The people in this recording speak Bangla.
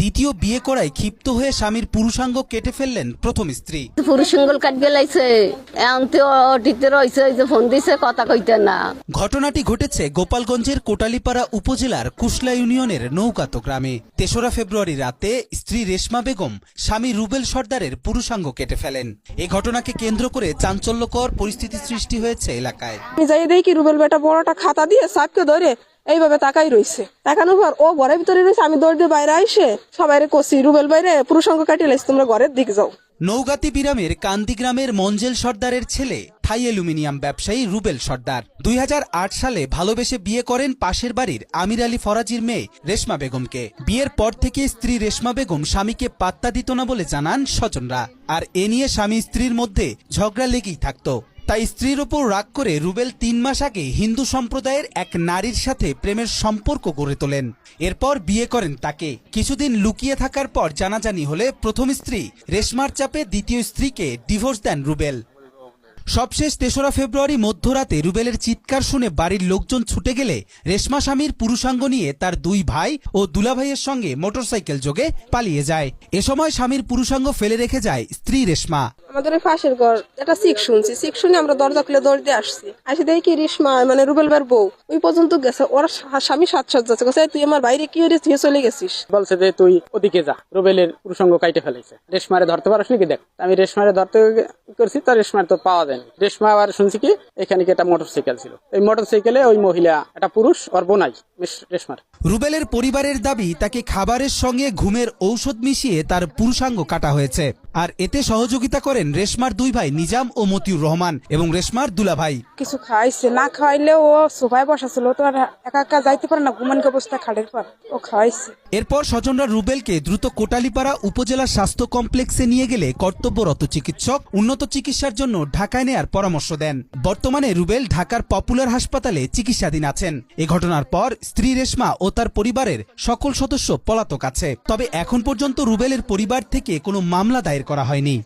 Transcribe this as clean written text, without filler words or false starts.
দ্বিতীয় বিয়ে করায় ক্ষিপ্ত হয়ে স্বামীর পুরুষাঙ্গ কেটে ফেললেন প্রথম স্ত্রী। পুরুষাঙ্গল কাটবে লাইছে ফোন দিছে কথা কইতে না। ঘটনাটি ঘটেছে গোপালগঞ্জের কোটালীপাড়া উপজেলার কুশলা ইউনিয়নের নৌকাতো গ্রামে। ৩রা ফেব্রুয়ারি রাতে স্ত্রী রেশমা বেগম স্বামী রুবেল সর্দারের পুরুষাঙ্গ কেটে ফেলেন। এই ঘটনাকে কেন্দ্র করে চাঞ্চল্যকর পরিস্থিতি সৃষ্টি হয়েছে এলাকায়। যাই দেখি রুবেল বেটা বড়টা খাতা দিয়ে সাপকে ধরে এইভাবে তাকাই রইছে। তাকানোর পর ও ঘরের ভিতরে রয়েছে। আমি দৌড় দিয়ে বাইরে আইসে সবাই কষি রুবেল বাইরে পুরুষাঙ্গ কাটিয়ে লাইছে, তোমরা ঘরের দিকে যাও। নৌগাতি বিরামের কান্দি গ্রামের মঞ্জেল সর্দারের ছেলে থাই অ্যালুমিনিয়াম ব্যবসায়ী রুবেল সর্দার ২০০৮ সালে ভালোবেসে বিয়ে করেন পাশের বাড়ির আমির আলী ফরাজির মেয়ে রেশমা বেগমকে। বিয়ের পর থেকে স্ত্রী রেশমা বেগম স্বামীকে পাত্তা দিত না বলে জানান স্বজনরা। আর এ নিয়ে স্বামী স্ত্রীর মধ্যে ঝগড়া লেগেই থাকতো। তাই স্ত্রীর ওপর রাগ করে রুবেল ৩ মাস আগে হিন্দু সম্প্রদায়ের এক নারীর সাথে প্রেমের সম্পর্ক গড়ে তোলেন। এরপর বিয়ে করেন তাকে। কিছুদিন লুকিয়ে থাকার পর জানাজানি হলে প্রথম স্ত্রী রেশমার চাপে দ্বিতীয় স্ত্রীকে ডিভোর্স দেন রুবেল। সবশেষ ৩রা ফেব্রুয়ারি মধ্যরাতে রুবেলের চিৎকার শুনে বাড়ির লোকজন ছুটে গেলে রেশমা স্বামীর পুরুষাঙ্গ নিয়ে তার ২ ভাই ও দুলাভাইয়ের সঙ্গে মোটরসাইকেল যোগে পালিয়ে যায়। এ সময় স্বামীর পুরুষাঙ্গ ফেলে রেখে যায় স্ত্রী রেশমা। আমাদের পাশের ঘর একটা শিখ শুনছি, শিখ শুনে আমরা দরজা খুলে দৌড় দিয়ে আসছি। আসি দেখি রেশমা মানে রুবেল ভাইয়ের বউ ওই পর্যন্ত গেছে। ওর স্বামী সাজসজ্জা করছে, তুই আমার বাইরে কি হয়েছে, তুই চলে গেছিস। বলছে যে তুই ওদিকে যা, রুবেলের পুরুষাঙ্গ কাইটে ফেলেছে, রেশমারে ধরতে পারস নাকি দেখ। আমি রেশমারে ধরতে করছি, তো রেশমার তো পাওয়া যায়নি। রেশমা আবার শুনছি কি এখানে কি একটা মোটরসাইকেল ছিল, এই মোটরসাইকেলে ওই মহিলা একটা পুরুষ ওর বোনাই রেশমার। রুবেলের পরিবারের দাবি তাকে খাবারের সঙ্গে ঘুমের ঔষধ মিশিয়ে তার পুরুষাঙ্গ কাটা হয়েছে। আর এতে সহযোগিতা করেন রেশমার ২ ভাই নিজাম ও মতিউর রহমান এবং রেশমার দুলাভাই। কিছু খাইছে, না খাইলে ও সোফায় বসা ছিল, তো একা একা যাইতে পারে না, ঘুমানকে অবস্থা খাটের পর ও খাইছে। এরপর স্বজনরা রুবেলকে দ্রুত কোটালীপাড়া উপজেলা স্বাস্থ্য কমপ্লেক্সে নিয়ে গেলে কর্তব্যরত চিকিৎসক উন্নত চিকিৎসার জন্য ঢাকায় নেয়ার পরামর্শ দেন। বর্তমানে রুবেল ঢাকার পপুলার হাসপাতালে চিকিৎসাধীন আছেন। এ ঘটনার পর স্ত্রী রেশমা ও তার পরিবারের সকল সদস্য পলাতক আছে। তবে এখন পর্যন্ত রুবেলের পরিবার থেকে কোনো মামলা দায়ের করা হয়নি।